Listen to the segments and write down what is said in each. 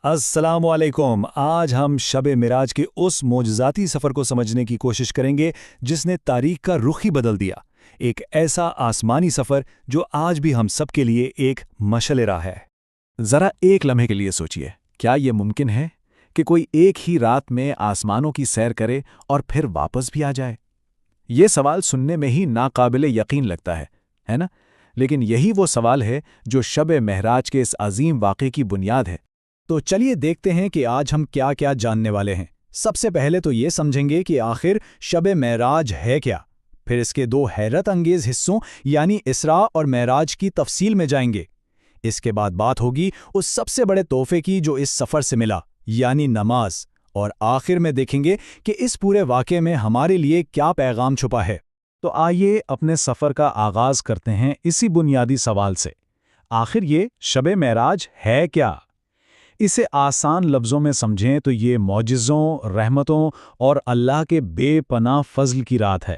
السلام علیکم۔ آج ہم شب معراج کے اس معجزاتی سفر کو سمجھنے کی کوشش کریں گے جس نے تاریخ کا رخ ہی بدل دیا۔ ایک ایسا آسمانی سفر جو آج بھی ہم سب کے لیے ایک مشعل راہ ہے۔ ذرا ایک لمحے کے لیے سوچئے، کیا یہ ممکن ہے کہ کوئی ایک ہی رات میں آسمانوں کی سیر کرے اور پھر واپس بھی آ جائے؟ یہ سوال سننے میں ہی ناقابل یقین لگتا ہے نا؟ لیکن یہی وہ سوال ہے جو شب معراج کے اس عظیم واقعے کی بنیاد ہے۔ تو چلیے دیکھتے ہیں کہ آج ہم کیا کیا جاننے والے ہیں۔ سب سے پہلے تو یہ سمجھیں گے کہ آخر شب معراج ہے کیا، پھر اس کے دو حیرت انگیز حصوں یعنی اسراء اور معراج کی تفصیل میں جائیں گے۔ اس کے بعد بات ہوگی اس سب سے بڑے تحفے کی جو اس سفر سے ملا یعنی نماز، اور آخر میں دیکھیں گے کہ اس پورے واقعے میں ہمارے لیے کیا پیغام چھپا ہے۔ تو آئیے اپنے سفر کا آغاز کرتے ہیں اسی بنیادی سوال سے، آخر یہ شب معراج ہے کیا؟ اسے آسان لفظوں میں سمجھیں تو یہ معجزوں، رحمتوں اور اللہ کے بے پناہ فضل کی رات ہے۔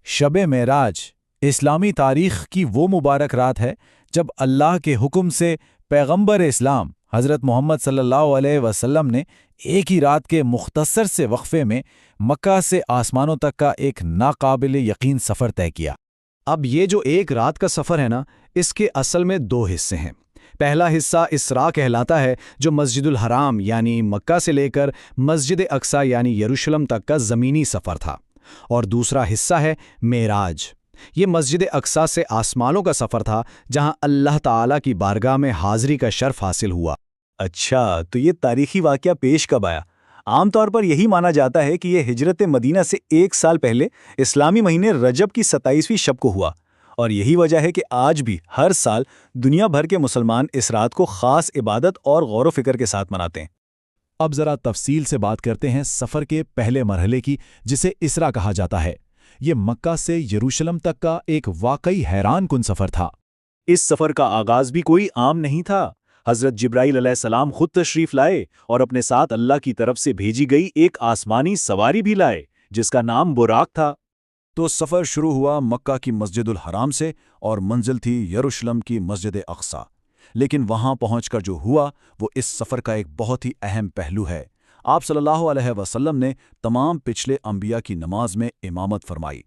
شب معراج اسلامی تاریخ کی وہ مبارک رات ہے جب اللہ کے حکم سے پیغمبر اسلام حضرت محمد صلی اللہ علیہ وسلم نے ایک ہی رات کے مختصر سے وقفے میں مکہ سے آسمانوں تک کا ایک ناقابل یقین سفر طے کیا۔ اب یہ جو ایک رات کا سفر ہے نا، اس کے اصل میں دو حصے ہیں۔ پہلا حصہ اسراء کہلاتا ہے جو مسجد الحرام یعنی مکہ سے لے کر مسجد اقصی یعنی یروشلم تک کا زمینی سفر تھا، اور دوسرا حصہ ہے معراج۔ یہ مسجد اقصی سے آسمانوں کا سفر تھا جہاں اللہ تعالیٰ کی بارگاہ میں حاضری کا شرف حاصل ہوا۔ اچھا، تو یہ تاریخی واقعہ پیش کب آیا؟ عام طور پر یہی مانا جاتا ہے کہ یہ ہجرت مدینہ سے 1 سال پہلے اسلامی مہینے رجب کی 27ویں شب کو ہوا، اور یہی وجہ ہے کہ آج بھی ہر سال دنیا بھر کے مسلمان اس رات کو خاص عبادت اور غور و فکر کے ساتھ مناتے ہیں۔ اب ذرا تفصیل سے بات کرتے ہیں سفر کے پہلے مرحلے کی جسے اسراء کہا جاتا ہے۔ یہ مکہ سے یروشلم تک کا ایک واقعی حیران کن سفر تھا۔ اس سفر کا آغاز بھی کوئی عام نہیں تھا۔ حضرت جبرائیل علیہ السلام خود تشریف لائے اور اپنے ساتھ اللہ کی طرف سے بھیجی گئی ایک آسمانی سواری بھی لائے جس کا نام براق تھا۔ تو سفر شروع ہوا مکہ کی مسجد الحرام سے اور منزل تھی یروشلم کی مسجد اقصی۔ لیکن وہاں پہنچ کر جو ہوا وہ اس سفر کا ایک بہت ہی اہم پہلو ہے۔ آپ صلی اللہ علیہ وسلم نے تمام پچھلے انبیاء کی نماز میں امامت فرمائی۔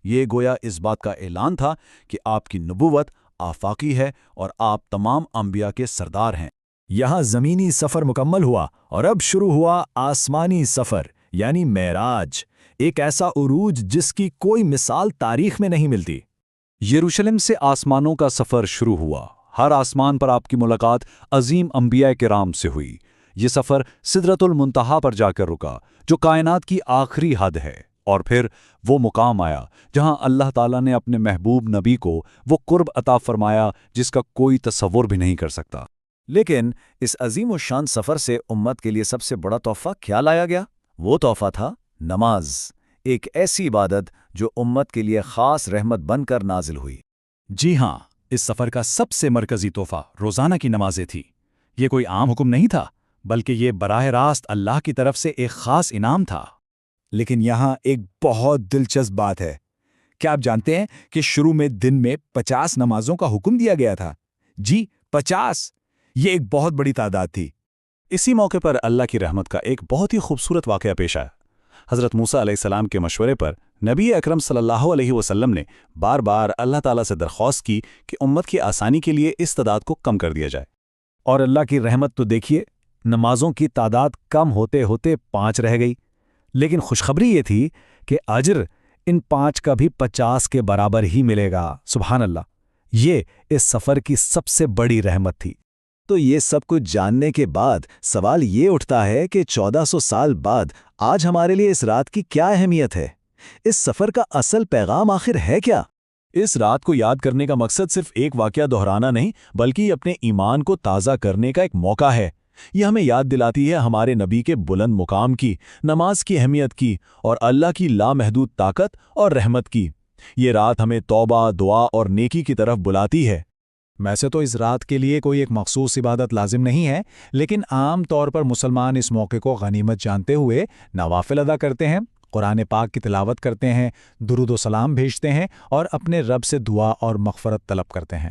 یہ گویا اس بات کا اعلان تھا کہ آپ کی نبوت آفاقی ہے اور آپ تمام انبیاء کے سردار ہیں۔ یہاں زمینی سفر مکمل ہوا اور اب شروع ہوا آسمانی سفر یعنی معراج، ایک ایسا عروج جس کی کوئی مثال تاریخ میں نہیں ملتی۔ یروشلم سے آسمانوں کا سفر شروع ہوا۔ ہر آسمان پر آپ کی ملاقات عظیم انبیاء کرام سے ہوئی۔ یہ سفر سدرۃ المنتہا پر جا کر رکا جو کائنات کی آخری حد ہے، اور پھر وہ مقام آیا جہاں اللہ تعالیٰ نے اپنے محبوب نبی کو وہ قرب عطا فرمایا جس کا کوئی تصور بھی نہیں کر سکتا۔ لیکن اس عظیم و شان سفر سے امت کے لیے سب سے بڑا تحفہ کیا لایا گیا؟ وہ تحفہ تھا نماز، ایک ایسی عبادت جو امت کے لیے خاص رحمت بن کر نازل ہوئی۔ جی ہاں، اس سفر کا سب سے مرکزی تحفہ روزانہ کی نمازیں تھی۔ یہ کوئی عام حکم نہیں تھا، بلکہ یہ براہ راست اللہ کی طرف سے ایک خاص انعام تھا۔ لیکن یہاں ایک بہت دلچسپ بات ہے۔ کیا آپ جانتے ہیں کہ شروع میں دن میں 50 نمازوں کا حکم دیا گیا تھا؟ جی 50! یہ ایک بہت بڑی تعداد تھی۔ اسی موقع پر اللہ کی رحمت کا ایک بہت ہی خوبصورت واقعہ پیش آیا۔ حضرت موسیٰ علیہ السلام کے مشورے پر نبی اکرم صلی اللہ علیہ وسلم نے بار بار اللہ تعالیٰ سے درخواست کی کہ امت کی آسانی کے لیے اس تعداد کو کم کر دیا جائے۔ اور اللہ کی رحمت تو دیکھیے، نمازوں کی تعداد کم ہوتے ہوتے 5 رہ گئی۔ لیکن خوشخبری یہ تھی کہ اجر ان 5 کا بھی 50 کے برابر ہی ملے گا۔ سبحان اللہ! یہ اس سفر کی سب سے بڑی رحمت تھی۔ تو یہ سب کچھ جاننے کے بعد سوال یہ اٹھتا ہے کہ 1400 سال بعد آج ہمارے لیے اس رات کی کیا اہمیت ہے؟ اس سفر کا اصل پیغام آخر ہے کیا؟ اس رات کو یاد کرنے کا مقصد صرف ایک واقعہ دہرانا نہیں، بلکہ یہ اپنے ایمان کو تازہ کرنے کا ایک موقع ہے۔ یہ ہمیں یاد دلاتی ہے ہمارے نبی کے بلند مقام کی، نماز کی اہمیت کی، اور اللہ کی لامحدود طاقت اور رحمت کی۔ یہ رات ہمیں توبہ، دعا اور نیکی کی طرف بلاتی ہے۔ ویسے تو اس رات کے لیے کوئی ایک مخصوص عبادت لازم نہیں ہے، لیکن عام طور پر مسلمان اس موقع کو غنیمت جانتے ہوئے نوافل ادا کرتے ہیں، قرآن پاک کی تلاوت کرتے ہیں، درود و سلام بھیجتے ہیں اور اپنے رب سے دعا اور مغفرت طلب کرتے ہیں۔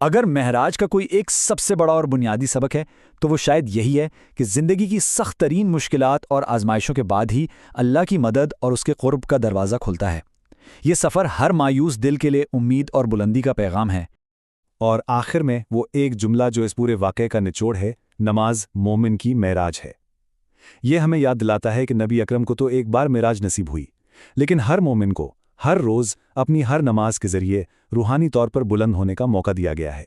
اگر معراج کا کوئی ایک سب سے بڑا اور بنیادی سبق ہے تو وہ شاید یہی ہے کہ زندگی کی سخت ترین مشکلات اور آزمائشوں کے بعد ہی اللہ کی مدد اور اس کے قرب کا دروازہ کھلتا ہے۔ یہ سفر ہر مایوس دل کے لیے امید اور بلندی کا پیغام ہے۔ اور آخر میں وہ ایک جملہ جو اس پورے واقعے کا نچوڑ ہے، نماز مومن کی معراج ہے۔ یہ ہمیں یاد دلاتا ہے کہ نبی اکرم کو تو ایک بار معراج نصیب ہوئی، لیکن ہر مومن کو ہر روز اپنی ہر نماز کے ذریعے روحانی طور پر بلند ہونے کا موقع دیا گیا ہے۔